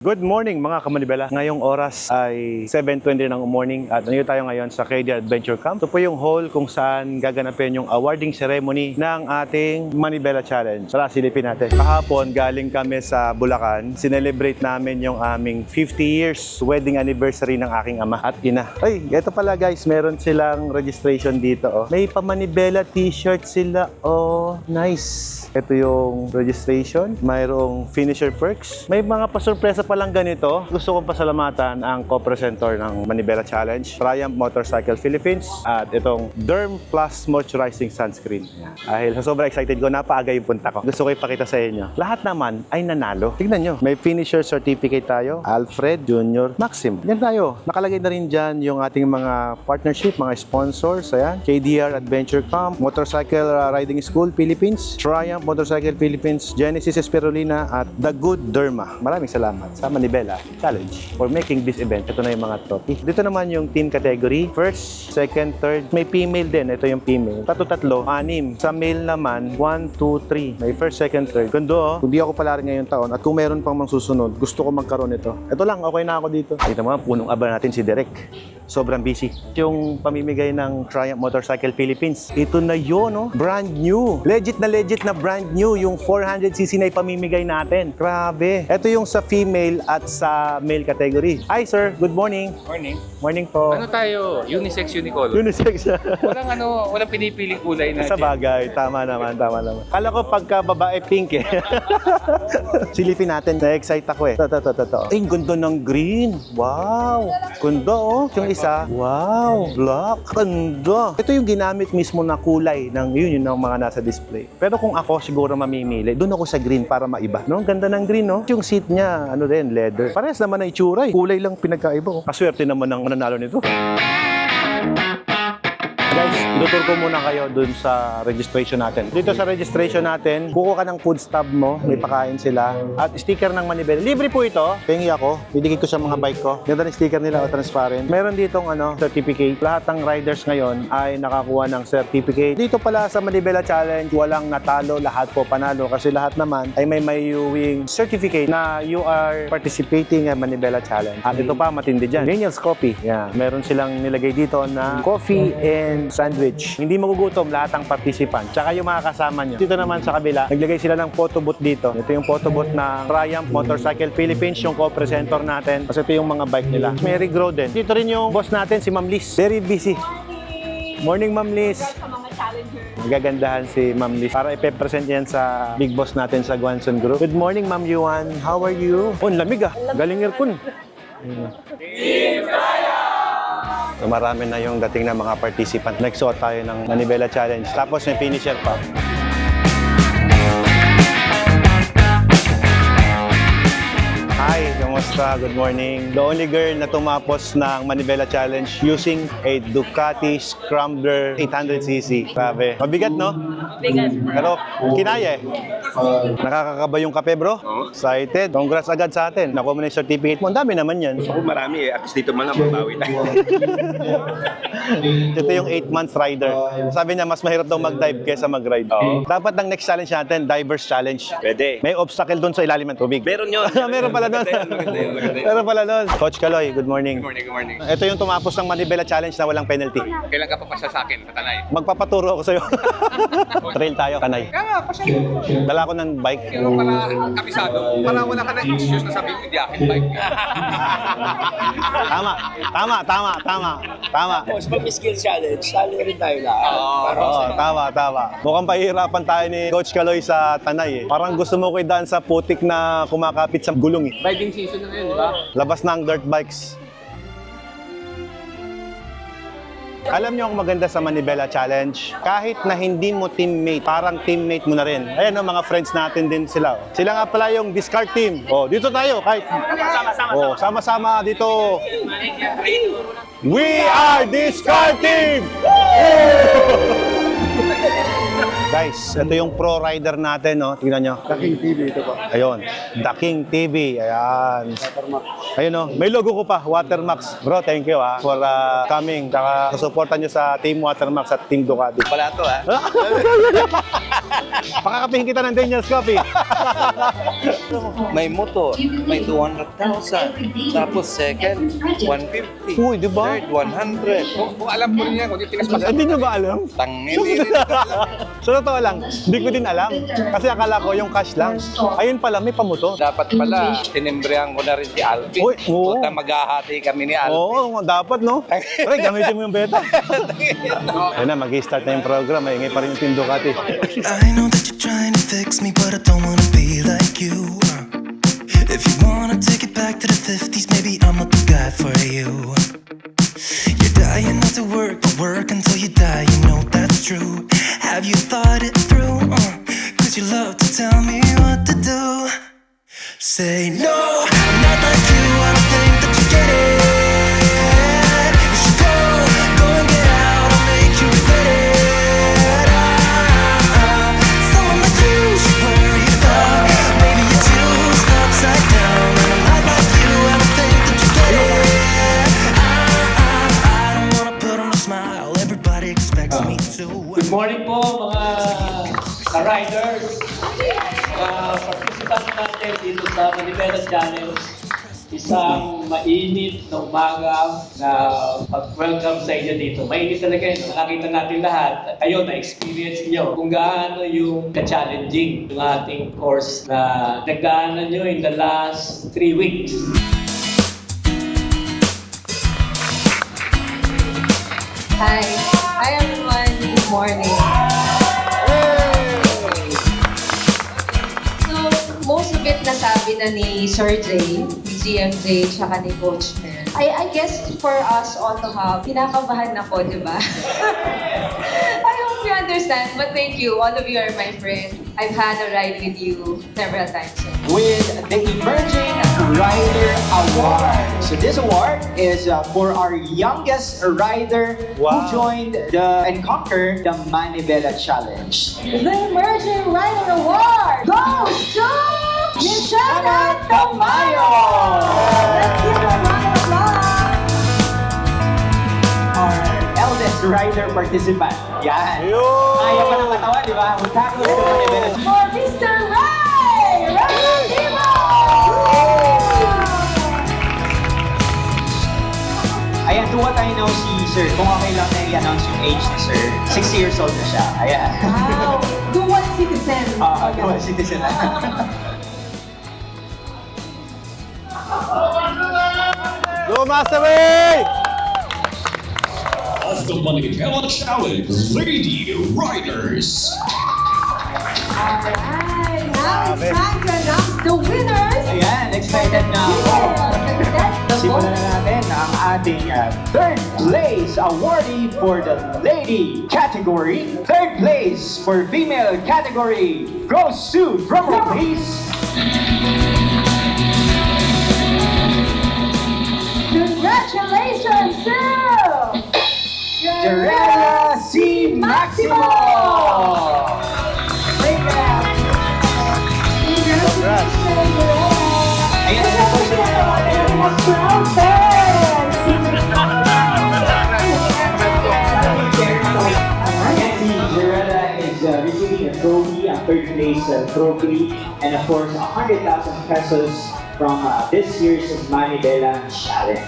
Good morning mga kamanibela. Ngayong oras ay 7:20 ng morning at nandito tayo ngayon sa KD Adventure Camp. Ito po yung hall kung saan gaganapin yung awarding ceremony ng ating Manibela Challenge. Tara, silipin natin. Kahapon galing kami sa Bulacan. Sinelebrate namin yung aming 50 years wedding anniversary ng aking ama at ina. Ay, ito pala guys, meron silang registration dito. Oh. May pa-Manibela t-shirt sila. Oh, nice. Ito yung registration. Mayroong finisher perks. May mga pasurpresa palang ganito. Gusto kong pasalamatan ang co-presenter ng Manibela Challenge, Triumph Motorcycle Philippines, at itong Derm Plus Moisturizing Sunscreen. Dahil sa sobrang excited ko, napaaga yung punta ko. Gusto ko ipakita sa inyo. Lahat naman ay nanalo. Tignan nyo. May finisher certificate tayo. Alfred Jr. Maxim. Yan tayo. Nakalagay na rin dyan yung ating mga partnership, mga sponsors. Ayan. KDR Adventure Camp, Motorcycle Riding School Philippines, Triumph Motorcycle Philippines, Genesis Espirulina, at The Good Derma. Maraming salamat sa Manibela Challenge for making this event. Ito na yung mga trophy. Dito naman yung team category. First, second, third. May female din. Ito yung female. Tatlo, anim. Sa male naman, 1, 2, 3. May first, second, third. Kundo, kung di ako pala rin ngayong taon at kung meron pang mga susunod, gusto ko magkaroon ito. Ito lang, okay na ako dito. Ito mga punong aba natin si Derek. Sobrang busy. Yung pamimigay ng Triumph Motorcycle Philippines. Ito na yun, no? Brand new. Legit na brand new. Yung 400cc na ipamimigay natin. Grabe. Ito yung sa female at sa male category. Hi, sir. Good morning. Morning. Morning po. Ano tayo? Unisex, unicolor. Unisex. Walang pinipiling kulay na. Sa bagay. Tama naman. Kala ko pagka babae pink eh. Silipin natin. Na-excite ako eh. Ito. Ay, ganda ng green. Wow. Ganda oh. Yung isa. Wow. Black. Ganda. Ito yung ginamit mismo na kulay ng yun ng mga nasa display. Pero kung ako siguro mamimili, doon ako sa green para maiba. No? Ang ganda ng green, no? Yung seat niya, ano din, leather. Parehas naman na itsura eh. Kulay lang pinagkaiba. Kaswerte naman ng nanalo nito. Guys, tutur ko muna kayo dun sa registration natin. Dito sa registration natin, kukuha ka ng food stub mo, may pakain sila, at sticker ng Manibela. Libre po ito. Pengi ako, didikit ko sa mga bike ko. Ganda ng sticker nila, transparent. Meron ditong certificate. Lahat ng riders ngayon ay nakakuha ng certificate. Dito pala sa Manibela Challenge, walang natalo, lahat po panalo. Kasi lahat naman ay may mayuwing certificate na you are participating in Manibela Challenge. At ito pa, matindi dyan. Daniel's Coffee. Yeah. Meron silang nilagay dito na coffee and sandwich. Hindi magugutom lahat ang participant. Tsaka yung mga kasama nyo. Dito naman sa kabila, naglagay sila ng photo booth dito. Ito yung photo booth ng Triumph Motorcycle Philippines, yung co-presenter natin. Kasi ito yung mga bike nila. Mary Grow din. Dito rin yung boss natin, si Ma'am Liz. Very busy. Morning, Ma'am Liz. Gagandahan si Ma'am Liz para ipe-present yan sa big boss natin sa Guanson Group. Good morning, Ma'am Yuan. How are you? Oh, lamig ah. Galing aircon. So, marami na yung dating na mga participant. Nagsuot tayo ng Manibela Challenge. Tapos may finisher pa. Hi, kamusta? Good morning. The only girl na tumapos ng Manibela Challenge using a Ducati Scrambler 800cc. Grabe. Mabigat, no? Bigat. Pero kinaya eh. Nakakakaba yung kape, bro. Excited. Congrats agad sa atin. Nakuha mo na yung certificate mo. Ang dami naman yan. Ako marami eh. At least dito man lang mabawi tayo. Ito yung 8-month rider. Sabi niya, mas mahirap daw mag-dive kaysa mag-ride. Dapat ang next challenge natin, Divers Challenge. Pwede. May obstacle doon sa ilalim ng tubig. Meron yun. Meron pala doon. Meron pala doon. Coach Kaloy, good morning. Good morning. Ito yung tumapos ng Manibela Challenge na walang penalty. Kailan ka papasya sa akin, Tanay? Magpapaturo ako sa'yo. Trail tayo, Tanay. Kaya pasya. Dala ko ng bike. Pero para kabisado, para wala ka na excuse na sabihin hindi akin bike. Tama. Tapos pag may skill challenge, talo rin tayo lahat. Oo, tama. Mukhang pahihirapan tayo ni Coach Kaloy sa Tanay eh. Parang gusto mo ko idaan sa putik na kumakapit sa gulong eh. Riding season na ngayon, di ba? Labas na ang dirt bikes. Alam niyo ang maganda sa Manibela Challenge? Kahit na hindi mo teammate, parang teammate mo na rin. Ayan o, mga friends natin din sila. Sila nga pala yung discard team. Oh, dito tayo kahit sama-sama dito. We are discard team! Guys, ito yung pro rider natin, no? Tingnan nyo. The King TV ito pa. Ayun, The King TV. Ayan. Ayun, no? May logo ko pa, Watermax. Bro, thank you for coming. Tsaka susuportan nyo sa Team Watermax at Team Ducati. Wala to ha. Pakakapihin kita ng Daniel's Coffee. May motor, may 200,000. Tapos second, 150. Uy, di ba? Third, 100. Kung alam ko rin yan, kung di pinaspas. Hindi nyo ba alam? Tangin, hindi rin ako alam. So, totoo lang, hindi ko din alam. Kasi akala ko yung cash lang. Ayun pala, may pamotor. Dapat pala, tinimbrihan ko na rin si Alvin. Uy, oo. Puta, maghahati kami ni Alvin. Oo, dapat, no? Pre, gamitin mo yung beta. Ayun na, mag-i-start na yung program. Ay, ngayon pa rin yung Team Ducati. I know that you're trying to fix me, but I don't wanna be like you. If you wanna take it back to the 50s, maybe I'm not the guy for you. You're dying not to work, but work until you die, you know that's true. Have you thought it through? Cause you love to tell me what to do. Say no, I'm not like you, I don't think that you get it. You should go and get out, I'll make you regret it. Someone like you should worry about. Maybe you're too upside down, and I'm not like you, I don't think that you get it. I don't wanna put on a smile, everybody expects me to. Good morning po mga ka-riders. Participant natin dito sa Manibela Challenge. Isang mainit na umaga na pag-welcome sa inyo dito. Mainit talaga yun. Nakakita natin lahat. Kayo, na-experience nyo kung gaano yung ka-challenging yung ating course na nagdaanan nyo in the last 3 weeks. Hi. Hi everyone. Good morning. So, most of it nasabi na ni Sir J, ni GMJ, tsaka ni Coach Mel. I guess for us all to have, kinakabahan ako, di ba? I hope you understand, but thank you. All of you are my friends. I've had a ride with you several times. With the Emerging Rider Award. So this award is for our youngest rider Wow. who joined and conquered the Manibela Challenge. The Emerging Rider Award goes to Michelle Tamayo! Let's give her a round of applause! Our eldest rider participant. Yan. Ayun! Kaya pa ng katawan, di ba? Utakos the Manibela Challenge. For Mr. Ray! Representativo! Ayan, to what I know si Sir, kung okay lang na i-announce yung age ni Sir, 60 years old na siya. Ayan. Wow! Dual citizen! Dual citizen na. Go, Master Ray! Of the Manibela Challenge, Lady Riders. Alright! Now it's time to announce the winners! Ayan, excited na ako. Simulan na natin ang ating third place awardee for the lady category. Third place for female category goes to, drumroll please. Congratulations to Jarella C. Maximo! Congrats! Ayan na po siya. Ayan, si Jarella is receiving a trophy, a third place trophy, and of course, 100,000 pesos from this year's Manibela Challenge.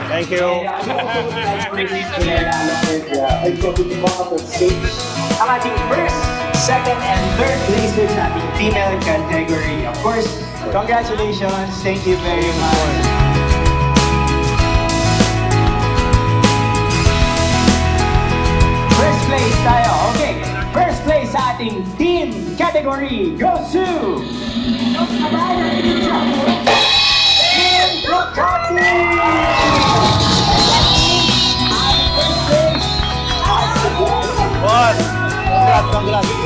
Thank you. Ang ating first, second, and third places sa ating female category. Of course, congratulations. Thank you very much. First place tayo. Okay. First place sa ating team category goes to Team Ducati! One! Congrats, congrats!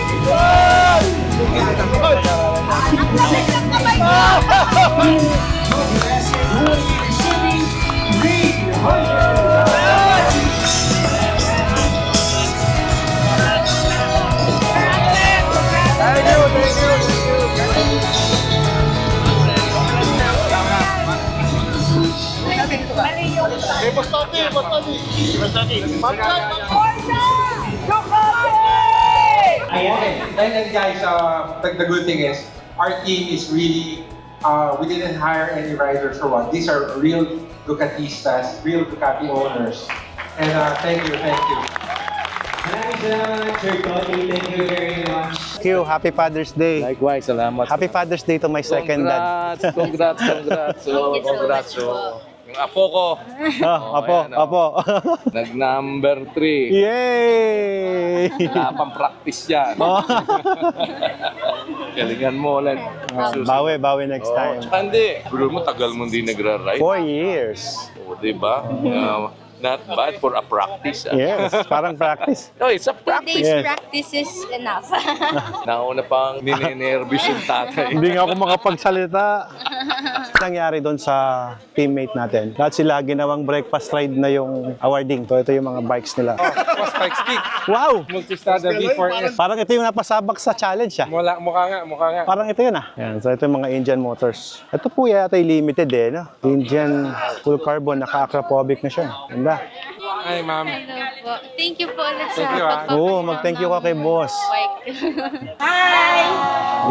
Ayan, And guys, the good thing is, our team is really, we didn't hire any riders or what. These are real Ducatistas, real Ducati owners. And thank you. Maraming salamat, Sir Tony. Thank you very much. Thank you. Happy Father's Day. Likewise, salamat. Happy Father's Day to my second dad. Congrats. Congrats. Yung apo ko, Apo. nag-number 3. Yay! Wala pang practice yan. Galingan mo ulit. Bawi next time. Hindi. Bro mo, tagal mo hindi nagra-ride. 4 years. O, diba? Not bad for a practice. Yes, parang practice. No, it's a practice. Yes. practice is enough. Nauna pang ninenervous yung tatay. Hindi nga ako makapagsalita. Nangyari doon sa teammate natin. Lahat sila ginawang breakfast ride na yung awarding. Ito yung mga bikes nila. Was Spike Speak. Wow! Multistrada V4S. Parang ito yung napasabak sa challenge ah. Mukha nga. Parang ito yun ah. Yan, so ito yung mga Indian Motors. Ito po yata yung limited eh, no? Indian full carbon, naka-acrophobic na siya. Ganda. Hi, ma'am. Hello po. Thank you po ulit Thank you, ah. Oo, mag-thank you ka kay boss. Hi!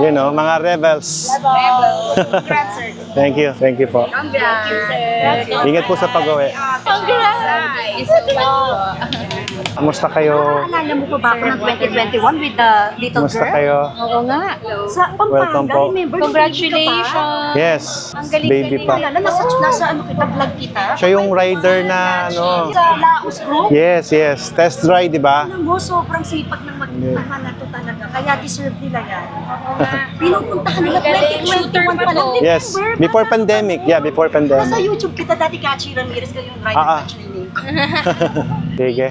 You know, mga rebels. Congrats, sir. Thank you po. Congrats, sir. Ingat po sa pag-uwi. Congrats! Thank you so much po. Kamusta kayo? Naalala mo pa ba ako ng 2021 with the little Kamusta girl? kayo? Oo nga. Sa Welcome Pampanga, po. remember? Congratulations! Yes, baby pa. Naalala, nasa ano kita, vlog kita? Siya yung rider na ano. Sa Laos Group? Yes. Test ride, di ba? Alam mo, sobrang sipag ng magtahan na to talaga. Kaya deserve nila yan. Pinupuntahan nila 2021 pa lang. Yes, Remember? before pandemic. Yeah, before Nasa pandemic. YouTube kita dati, Kachi Ramirez, kayo yung rider Ah, ah. na training. Sige.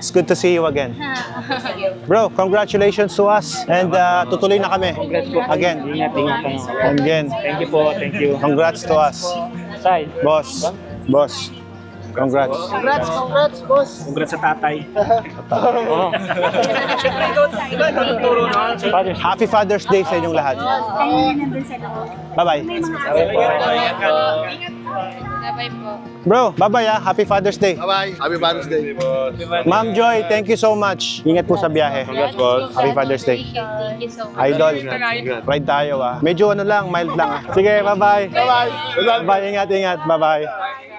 It's good to see you again. Bro, congratulations to us. And tutuloy na kami. Again. Again. Thank you po, thank you. Congrats to us. Sai, Boss. Congrats. congrats sa tatay. Happy Father's Day sa inyong lahat. Kaya nandun sa loob. Bye-bye. May mga Bye-bye po. Bro, bye-bye ah. Happy Father's Day. Bye-bye. Happy Father's Day. Ma'am Joy, thank you so much. Ingat po sa biyahe. Congrats, boss. Happy Father's Day. Thank you so much. Idol, ride tayo ah. Medyo ano lang, mild lang ah. Sige, bye-bye. Bye-bye. Ingat. Bye-bye.